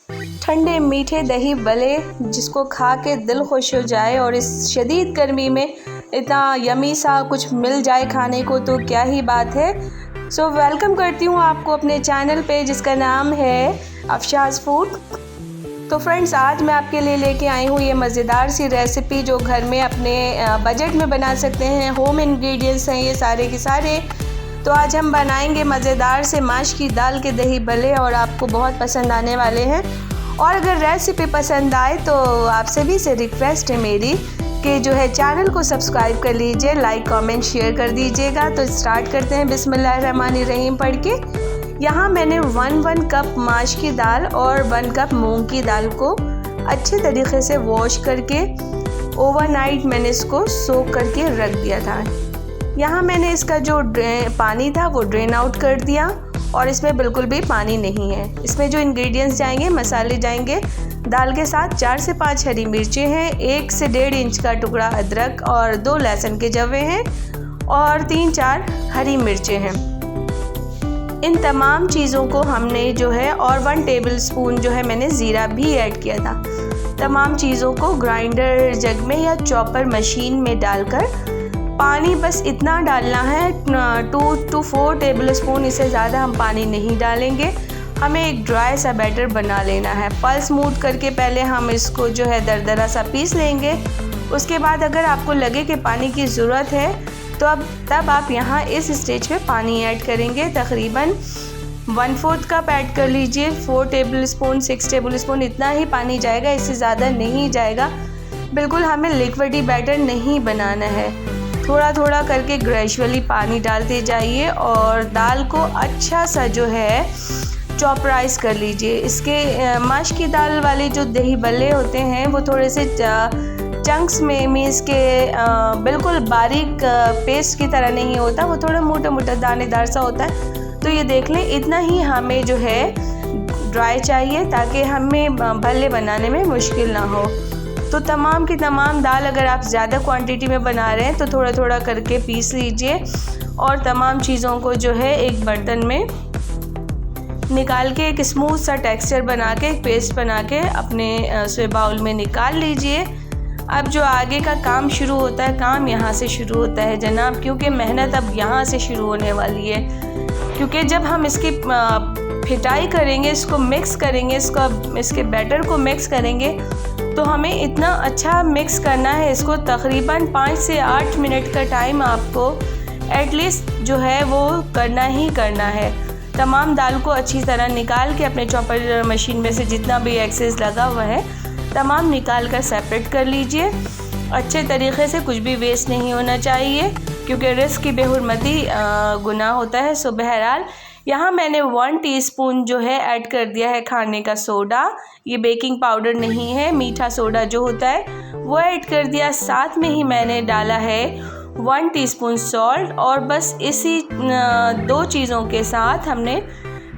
ठंडे मीठे दही भल्ले जिसको खा के दिल खुश हो जाए और इस शदीद गर्मी में इतना यमी सा कुछ मिल जाए खाने को तो क्या ही बात है। सो वेलकम करती हूँ आपको अपने चैनल पे जिसका नाम है अफशाज़ फूड। तो फ्रेंड्स, आज मैं आपके लिए लेके आई हूँ ये मज़ेदार सी रेसिपी जो घर में अपने बजट में बना सकते हैं। होम इंग्रेडिएंट्स हैं ये सारे के सारे। तो आज हम बनाएंगे मज़ेदार से माश की दाल के दही भल्ले और आपको बहुत पसंद आने वाले हैं। और अगर रेसिपी पसंद आए तो आप सभी से रिक्वेस्ट है मेरी कि जो है चैनल को सब्सक्राइब कर लीजिए, लाइक कमेंट शेयर कर दीजिएगा। तो स्टार्ट करते हैं बिस्मिल्लाहिर्रहमानिर्रहीम पढ़ के। यहाँ मैंने 1 कप माश की दाल और 1 कप मूंग की दाल को अच्छे तरीके से वॉश करके ओवरनाइट मैंने इसको सोक करके रख दिया था। यहाँ मैंने इसका जो पानी था वो ड्रेन आउट कर दिया और इसमें बिल्कुल भी पानी नहीं है। इसमें जो इंग्रेडिएंट्स जाएंगे, मसाले जाएंगे दाल के साथ 4 से 5 हरी मिर्चें हैं, 1 से 1.5 इंच का टुकड़ा अदरक और 2 लहसुन के जवे हैं और 3-4 हरी मिर्चें हैं। इन तमाम चीज़ों को हमने जो है और 1 टेबलस्पून जो है मैंने ज़ीरा भी ऐड किया था। तमाम चीज़ों को ग्राइंडर जग में या चॉपर मशीन में डालकर पानी बस इतना डालना है 2 to 4 टेबलस्पून, इससे ज़्यादा हम पानी नहीं डालेंगे। हमें एक ड्राई सा बैटर बना लेना है। पल्स मूव करके पहले हम इसको जो है दरदरा सा पीस लेंगे। उसके बाद अगर आपको लगे कि पानी की ज़रूरत है तो तब आप यहाँ इस स्टेज पे पानी ऐड करेंगे। तकरीबन 1/4 कप ऐड कर लीजिए। 4 टेबलस्पून 6 टेबलस्पून इतना ही पानी जाएगा, इससे ज़्यादा नहीं जाएगा। बिल्कुल हमें लिक्विडी बैटर नहीं बनाना है। थोड़ा थोड़ा करके ग्रेजुअली पानी डालते जाइए और दाल को अच्छा सा जो है चॉपराइज कर लीजिए। इसके माश की दाल वाले जो दही भल्ले होते हैं वो थोड़े से चंक्स में मीन्स के बिल्कुल बारीक पेस्ट की तरह नहीं होता, वो थोड़ा मोटा मोटा दानेदार सा होता है। तो ये देख लें, इतना ही हमें जो है ड्राई चाहिए ताकि हमें भल्ले बनाने में मुश्किल ना हो। तो तमाम की तमाम दाल अगर आप ज़्यादा क्वांटिटी में बना रहे हैं तो थोड़ा थोड़ा करके पीस लीजिए और तमाम चीज़ों को जो है एक बर्तन में निकाल के एक स्मूथ सा टेक्सचर बना के एक पेस्ट बना के अपने स्वे बाउल में निकाल लीजिए। अब जो आगे का काम शुरू होता है, काम यहाँ से शुरू होता है जनाब, क्योंकि मेहनत अब यहाँ से शुरू होने वाली है। क्योंकि जब हम इसकी फिटाई करेंगे, इसको मिक्स करेंगे, इसके बैटर को मिक्स करेंगे तो हमें इतना अच्छा मिक्स करना है इसको। तकरीबन 5 से 8 मिनट का टाइम आपको एटलीस्ट जो है वो करना ही करना है। तमाम दाल को अच्छी तरह निकाल के अपने चॉपर मशीन में से जितना भी एक्सेस लगा हुआ है तमाम निकाल कर सेपरेट कर लीजिए। अच्छे तरीके से, कुछ भी वेस्ट नहीं होना चाहिए क्योंकि रिस्क की बेहुरमती गुनाह होता है। सो बहरहाल यहाँ मैंने 1 टीस्पून जो है ऐड कर दिया है खाने का सोडा। ये बेकिंग पाउडर नहीं है, मीठा सोडा जो होता है वो ऐड कर दिया। साथ में ही मैंने डाला है 1 टीस्पून सॉल्ट और बस इसी 2 चीज़ों के साथ हमने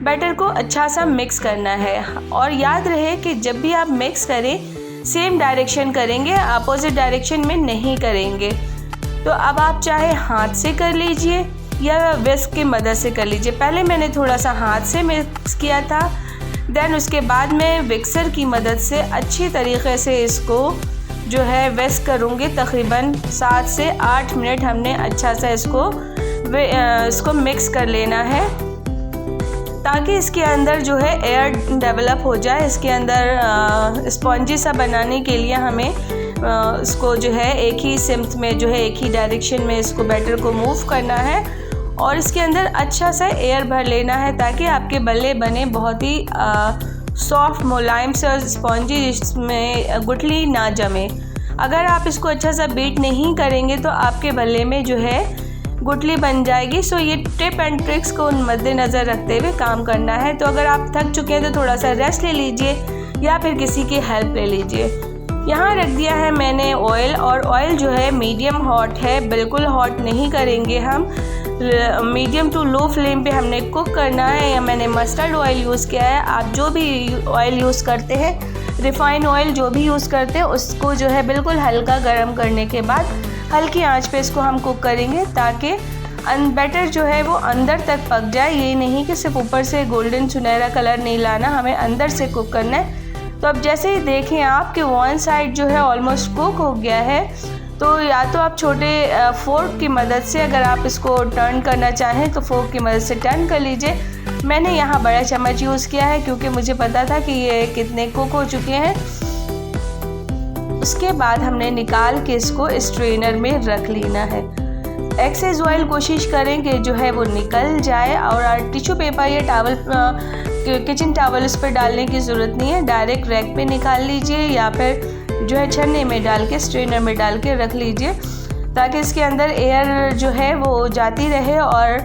बैटर को अच्छा सा मिक्स करना है। और याद रहे कि जब भी आप मिक्स करें सेम डायरेक्शन करेंगे, अपोजिट डायरेक्शन में नहीं करेंगे। तो अब आप चाहे हाथ से कर लीजिए या विस्क की मदद से कर लीजिए। पहले मैंने थोड़ा सा हाथ से मिक्स किया था, देन उसके बाद मैं विक्सर की मदद से अच्छी तरीके से इसको जो है विस्क करूँगी। तकरीबन 7 से 8 मिनट हमने अच्छा सा इसको मिक्स कर लेना है ताकि इसके अंदर जो है एयर डेवलप हो जाए। इसके अंदर स्पॉन्जी सा बनाने के लिए हमें इसको जो है एक ही सिमत में जो है एक ही डायरेक्शन में इसको बैटर को मूव करना है और इसके अंदर अच्छा सा एयर भर लेना है ताकि आपके भल्ले बने बहुत ही सॉफ्ट, मुलायम से और स्पॉन्जी, जिसमें गुठली ना जमे। अगर आप इसको अच्छा सा बीट नहीं करेंगे तो आपके भल्ले में जो है गुठली बन जाएगी। सो ये टिप एंड ट्रिक्स को मद्देनज़र रखते हुए काम करना है। तो अगर आप थक चुके हैं तो थोड़ा सा रेस्ट ले लीजिए या फिर किसी की हेल्प ले लीजिए। यहाँ रख दिया है मैंने ऑयल, और ऑयल जो है मीडियम हॉट है, बिल्कुल हॉट नहीं करेंगे हम। मीडियम टू लो फ्लेम पे हमने कुक करना है। या मैंने मस्टर्ड ऑयल यूज़ किया है। आप जो भी ऑयल यूज़ करते हैं, रिफ़ाइंड ऑयल जो भी यूज़ करते हैं, उसको जो है बिल्कुल हल्का गर्म करने के बाद हल्की आंच पे इसको हम कुक करेंगे ताकि बैटर जो है वो अंदर तक पक जाए। ये नहीं कि सिर्फ ऊपर से गोल्डन सुनहरा कलर नहीं लाना, हमें अंदर से कुक करना है। तो अब जैसे ही देखें आप कि वन साइड जो है ऑलमोस्ट कुक हो गया है, तो या तो आप छोटे फोर्क की मदद से अगर आप इसको टर्न करना चाहें तो फोर्क की मदद से टर्न कर लीजिए। मैंने यहाँ बड़ा चम्मच यूज़ किया है क्योंकि मुझे पता था कि ये कितने कुक हो चुके हैं। उसके बाद हमने निकाल के इसको स्ट्रेनर में रख लेना है। एक्सेस ऑयल कोशिश करें कि जो है वो निकल जाए, और टिश्यू पेपर या टावल, किचन टावल इस पर डालने की ज़रूरत नहीं है। डायरेक्ट रैक पे निकाल लीजिए या फिर जो है छन्ने में डाल के स्ट्रेनर में डाल के रख लीजिए, ताकि इसके अंदर एयर जो है वो जाती रहे और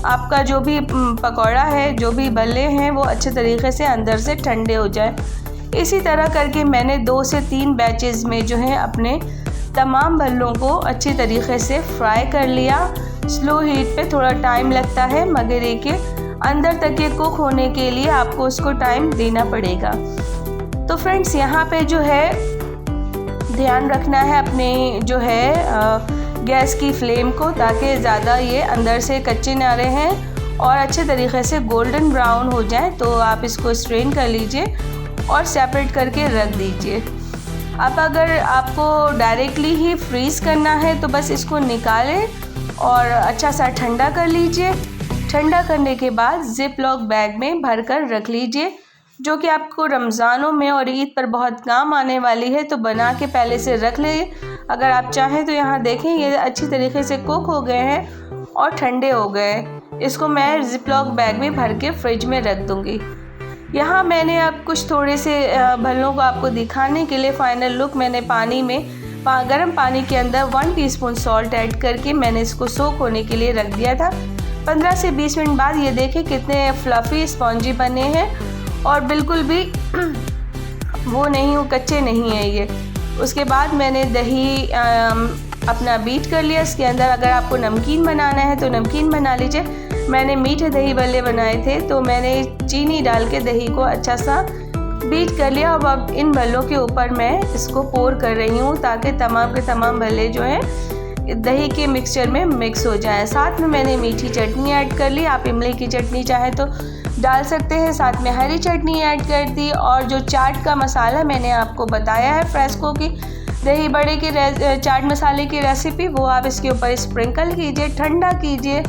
आपका जो भी पकौड़ा है, जो भी बल्ले हैं, वो अच्छे तरीके से अंदर से ठंडे हो जाए। इसी तरह करके मैंने 2 से 3 बैचेस में जो है अपने तमाम बल्लों को अच्छी तरीके से फ्राई कर लिया। स्लो हीट पे थोड़ा टाइम लगता है, मगर ये कि अंदर तक ये कुक होने के लिए आपको उसको टाइम देना पड़ेगा। तो फ्रेंड्स, यहाँ पे जो है ध्यान रखना है अपने जो है गैस की फ्लेम को, ताकि ज़्यादा ये अंदर से कच्चे ना रहें और अच्छे तरीके से गोल्डन ब्राउन हो जाए। तो आप इसको स्ट्रेन कर लीजिए और सेपरेट करके रख दीजिए। अब अगर आपको डायरेक्टली ही फ्रीज़ करना है तो बस इसको निकालें और अच्छा सा ठंडा कर लीजिए। ठंडा करने के बाद जिप लॉक बैग में भर कर रख लीजिए, जो कि आपको रमज़ानों में और ईद पर बहुत काम आने वाली है। तो बना के पहले से रख ले। अगर आप चाहें तो यहाँ देखें ये अच्छी तरीके से कुक हो गए हैं और ठंडे हो गए। इसको मैं जिप लॉक बैग में भर के फ्रिज में रख दूँगी। यहाँ मैंने अब कुछ थोड़े से भल्लों को आपको दिखाने के लिए फाइनल लुक, मैंने पानी में गर्म पानी के अंदर 1 टीस्पून सॉल्ट ऐड करके मैंने इसको सोक होने के लिए रख दिया था। 15 से 20 मिनट बाद ये देखें कितने फ्लफ़ी स्पॉन्जी बने हैं और बिल्कुल भी वो नहीं हो, कच्चे नहीं है ये। उसके बाद मैंने दही अपना बीट कर लिया। इसके अंदर अगर आपको नमकीन बनाना है तो नमकीन बना लीजिए। मैंने मीठे दही बल्ले बनाए थे तो मैंने चीनी डाल के दही को अच्छा सा बीट कर लिया। अब इन बल्लों के ऊपर मैं इसको पोर कर रही हूँ ताकि तमाम के तमाम बल्ले जो हैं दही के मिक्सचर में मिक्स हो जाए। साथ में मैंने मीठी चटनी ऐड कर ली। आप इमली की चटनी चाहे तो डाल सकते हैं, साथ में हरी चटनी ऐड कर दी। और जो चाट का मसाला मैंने आपको बताया है, फ्रेस्को की दही बड़े की चाट मसाले की रेसिपी, वो आप इसके ऊपर स्प्रिंकल कीजिए, ठंडा कीजिए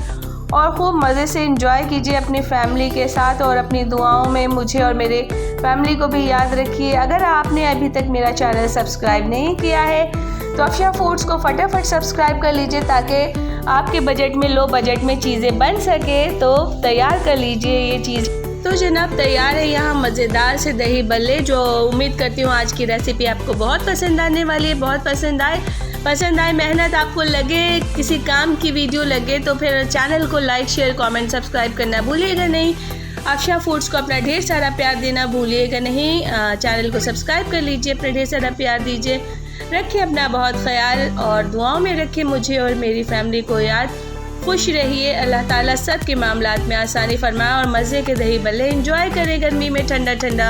और खूब मज़े से एंजॉय कीजिए अपनी फैमिली के साथ। और अपनी दुआओं में मुझे और मेरे फैमिली को भी याद रखिए। अगर आपने अभी तक मेरा चैनल सब्सक्राइब नहीं किया है तो अफशा फूड्स को फटाफट सब्सक्राइब कर लीजिए, ताकि आपके बजट में, लो बजट में चीज़ें बन सके। तो तैयार कर लीजिए ये चीज़। तो जनाब तैयार है यहाँ मज़ेदार से दही बल्ले, जो उम्मीद करती हूँ आज की रेसिपी आपको बहुत पसंद आने वाली है। बहुत पसंद आए, मेहनत आपको लगे, किसी काम की वीडियो लगे तो फिर चैनल को लाइक, शेयर, कमेंट, सब्सक्राइब करना भूलिएगा नहीं। अफशा फूड्स को अपना ढेर सारा प्यार देना भूलिएगा नहीं। चैनल को सब्सक्राइब कर लीजिए, अपना ढेर सारा प्यार दीजिए। रखिए अपना बहुत ख्याल और दुआओं में रखिए मुझे और मेरी फैमिली को याद। खुश रहिए। अल्लाह ताला सब के मामलात में आसानी फरमाए और मज़े के दही बल्ले एंजॉय करें गर्मी में ठंडा ठंडा।